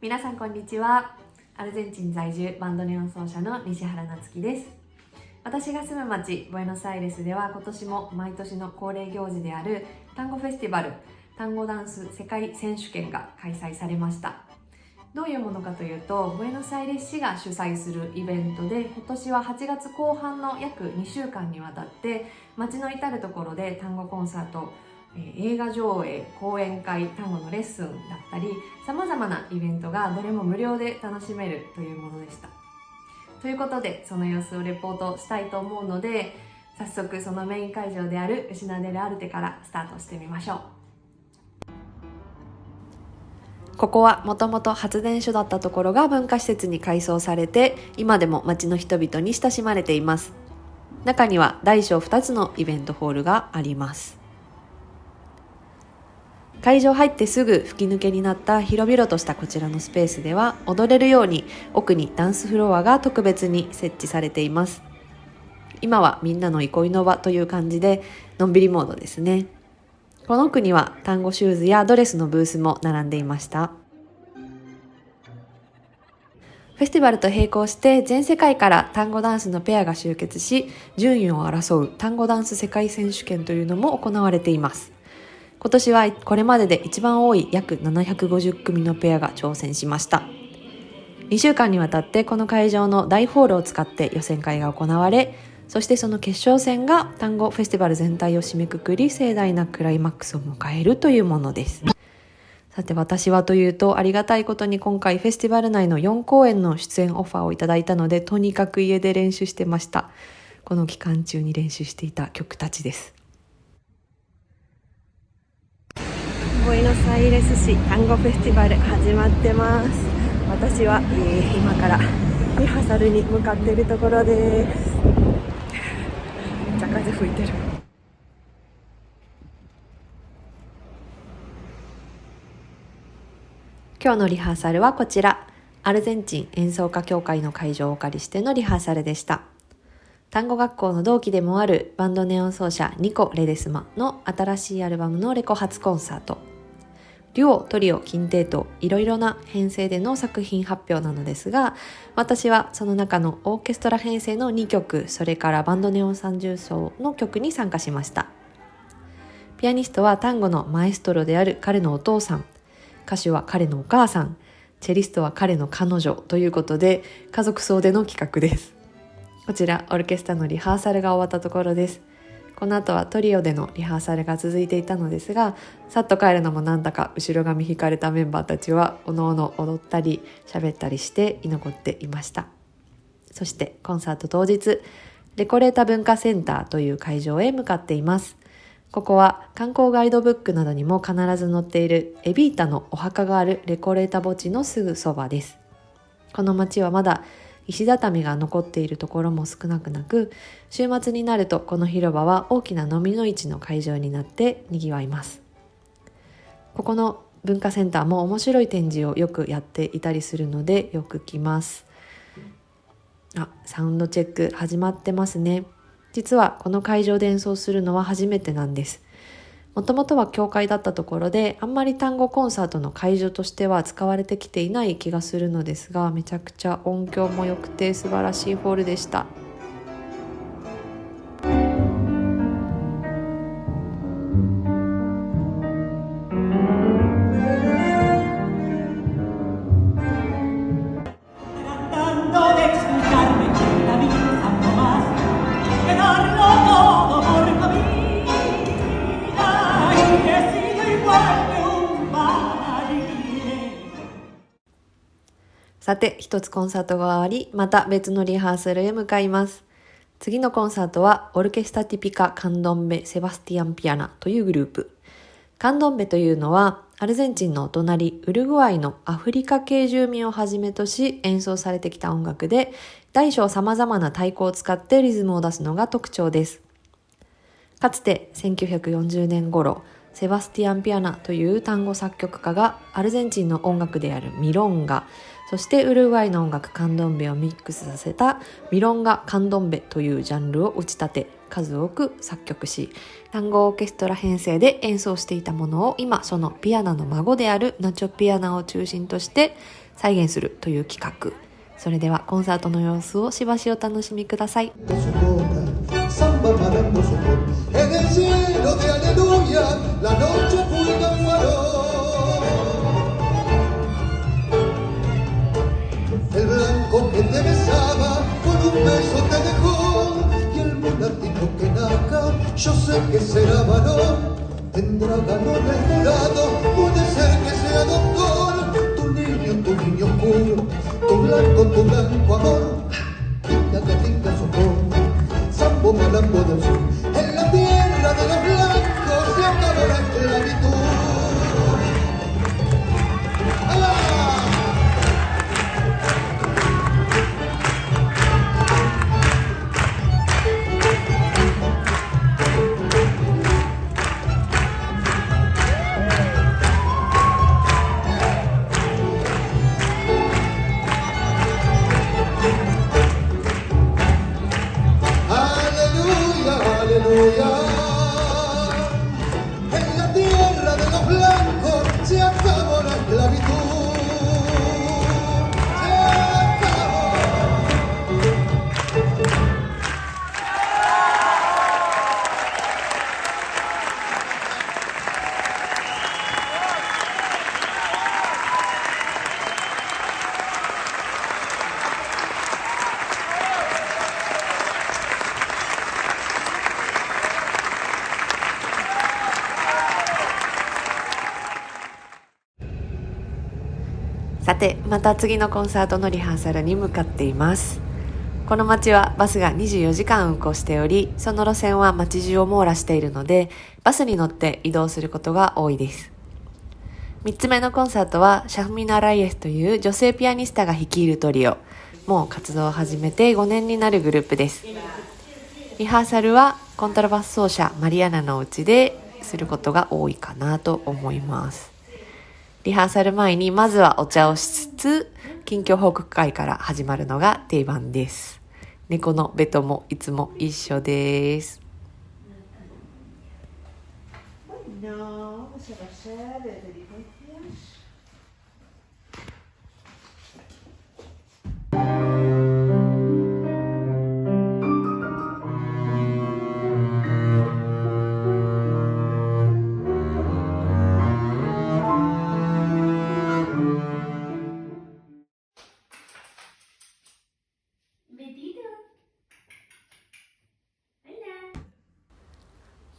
皆さんこんにちは。アルゼンチン在住バンドネオン奏者の西原夏樹です。私が住む町ブエノスアイレスでは今年も毎年の恒例行事である単語フェスティバル単語ダンス世界選手権が開催されました。どういうものかというと、ブエノスアイレス市が主催するイベントで、今年は8月後半の約2週間にわたって街の至るところで単語コンサート、映画上映、講演会、単語のレッスンだったり、さまざまなイベントがどれも無料で楽しめるというものでした。ということで、その様子をレポートしたいと思うので、早速そのメイン会場であるウシナデルアルテからスタートしてみましょう。ここはもともと発電所だったところが文化施設に改装されて、今でも町の人々に親しまれています。中には大小2つのイベントホールがあります。会場入ってすぐ吹き抜けになった広々としたこちらのスペースでは、踊れるように奥にダンスフロアが特別に設置されています。今はみんなの憩いの場という感じでのんびりモードですね。この奥には単語シューズやドレスのブースも並んでいました。フェスティバルと並行して全世界から単語ダンスのペアが集結し、順位を争う単語ダンス世界選手権というのも行われています。今年はこれまでで一番多い約750組のペアが挑戦しました。2週間にわたってこの会場の大ホールを使って予選会が行われ、そしてその決勝戦が単語フェスティバル全体を締めくくり、盛大なクライマックスを迎えるというものです。さて、私はというと、ありがたいことに今回フェスティバル内の4公演の出演オファーをいただいたので、とにかく家で練習してました。この期間中に練習していた曲たちです。ブエノスアイレス市単語フェスティバル始まってます。私は、今からリハーサルに向かっているところです。めっちゃ風吹いてる。今日のリハーサルはこちら、アルゼンチン演奏家協会の会場をお借りしてのリハーサルでした。単語学校の同期でもあるバンドネオン奏者ニコ・レデスマの新しいアルバムのレコ発コンサート。デュオ、トリオ、キンテート、いろいろな編成での作品発表なのですが、私はその中のオーケストラ編成の2曲、それからバンドネオン三重奏の曲に参加しました。ピアニストは単語のマエストロである彼のお父さん、歌手は彼のお母さん、チェリストは彼の彼女ということで、家族総出の企画です。こちらオルケストラのリハーサルが終わったところです。この後はトリオでのリハーサルが続いていたのですが、さっと帰るのもなんだか後ろ髪引かれたメンバーたちはおのおの踊ったり喋ったりして居残っていました。そしてコンサート当日、レコレータ文化センターという会場へ向かっています。ここは観光ガイドブックなどにも必ず載っているエビータのお墓があるレコレータ墓地のすぐそばです。この町はまだ石畳が残っているところも少なくなく、週末になるとこの広場は大きな飲みの市の会場になって賑わいます。ここの文化センターも面白い展示をよくやっていたりするのでよく来ます。サウンドチェック始まってますね。実はこの会場で演奏するのは初めてなんです。もともとは教会だったところで、あんまり単語コンサートの会場としては使われてきていない気がするのですが、めちゃくちゃ音響も良くて素晴らしいホールでした。さて、一つコンサートが終わり、また別のリハーサルへ向かいます。次のコンサートは、オルケスタティピカ・カンドンベ・セバスティアン・ピアナというグループ。カンドンベというのは、アルゼンチンのお隣、ウルグアイのアフリカ系住民をはじめとし演奏されてきた音楽で、大小様々な太鼓を使ってリズムを出すのが特徴です。かつて1940年頃、セバスティアン・ピアナという単語作曲家がアルゼンチンの音楽であるミロンガ、そしてウルグアイの音楽カンドンベをミックスさせたミロンガ・カンドンベというジャンルを打ち立て、数多く作曲し、単語オーケストラ編成で演奏していたものを今そのピアノの孫であるナチョピアノを中心として再現するという企画。それではコンサートの様子をしばしお楽しみください。El blanco que te besaba con un beso te dejó y el mulatico que naca yo sé que será varón, tendrá galones dorados, puede ser que sea doctor, tu niño puro, tu blanco amor, tinga sopor, sambo malambo del sur, en la tierra de los blancos se acabó la esclavitud. En la tierra de los blancos se acabó la esclavitud. Se acabó.さて、また次のコンサートのリハーサルに向かっています。この街はバスが24時間運行しており、その路線は街中を網羅しているので、バスに乗って移動することが多いです。3つ目のコンサートはシャフミナ・ライエスという女性ピアニスタが率いるトリオ。もう活動を始めて5年になるグループです。リハーサルはコントラバス奏者マリアナのお家ですることが多いかなと思います。リハーサル前にまずはお茶をしつつ、近況報告会から始まるのが定番です。猫のベトもいつも一緒です。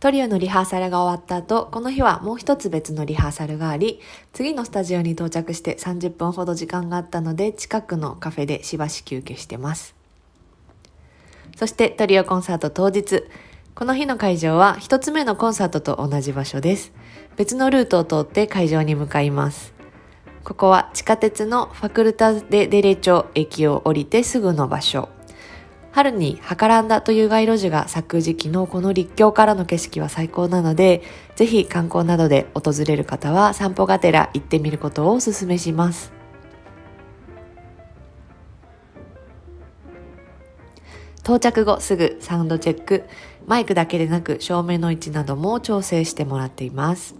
トリオのリハーサルが終わった後、この日はもう一つ別のリハーサルがあり、次のスタジオに到着して30分ほど時間があったので、近くのカフェでしばし休憩してます。そしてトリオコンサート当日、この日の会場は一つ目のコンサートと同じ場所です。別のルートを通って会場に向かいます。ここは地下鉄のファクルタ・デ・デレチョ駅を降りてすぐの場所。春にハカランダという街路樹が咲く時期のこの陸橋からの景色は最高なので、ぜひ観光などで訪れる方は散歩がてら行ってみることをお勧めします。到着後すぐサウンドチェック、マイクだけでなく照明の位置なども調整してもらっています。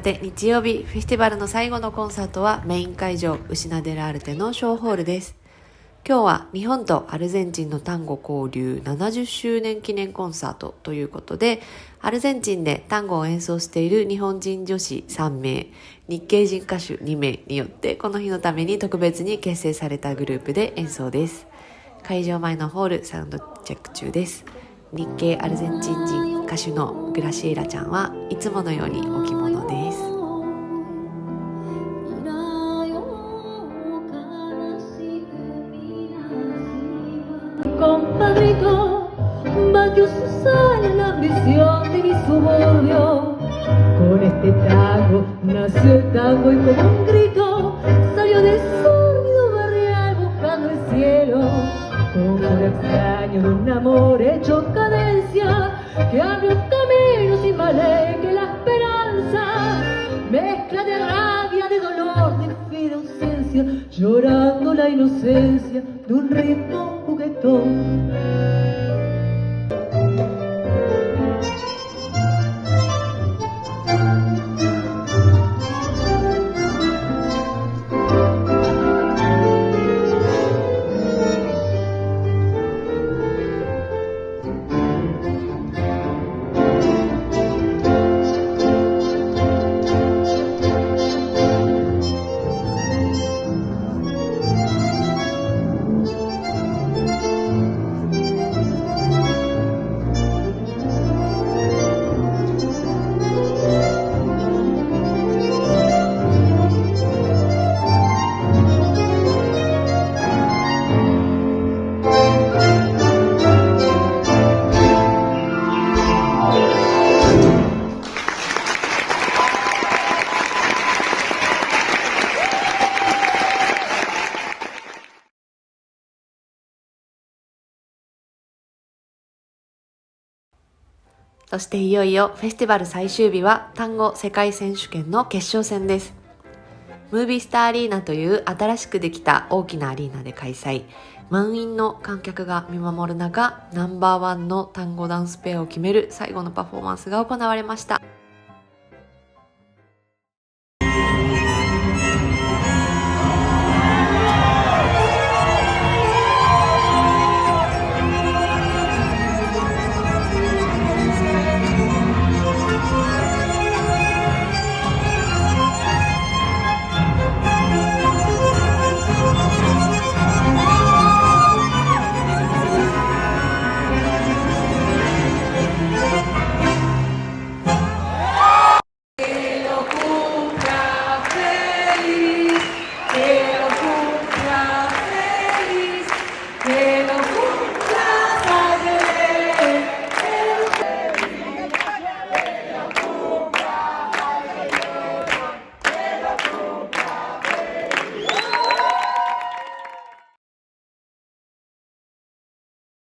て日曜日、フェスティバルの最後のコンサートはメイン会場ウシナデラアルテのショーホールです。今日は日本とアルゼンチンの単語交流70周年記念コンサートということで、アルゼンチンで単語を演奏している日本人女子3名、日系人歌手2名によってこの日のために特別に結成されたグループで演奏です。会場前のホールサウンドチェック中です。日系アルゼンチン人歌手のグラシエラちゃんはいつものようにお着物です。Compadrito, batió su sal la ambición de mi suburbio. Con este tango nació el tango y como un grito salió del sórdido barrial buscando el cielo. Como un extraño de un amor hecho cadencia que abre un camino sin más ley que la esperanza. Mezcla de rabia, de dolor, de fe, de ausencia, llorando la inocencia de un ritmo juguetón.そしていよいよフェスティバル最終日は単語世界選手権の決勝戦です。ムービースターアリーナという新しくできた大きなアリーナで開催。満員の観客が見守る中、ナンバーワンの単語ダンスペアを決める最後のパフォーマンスが行われました。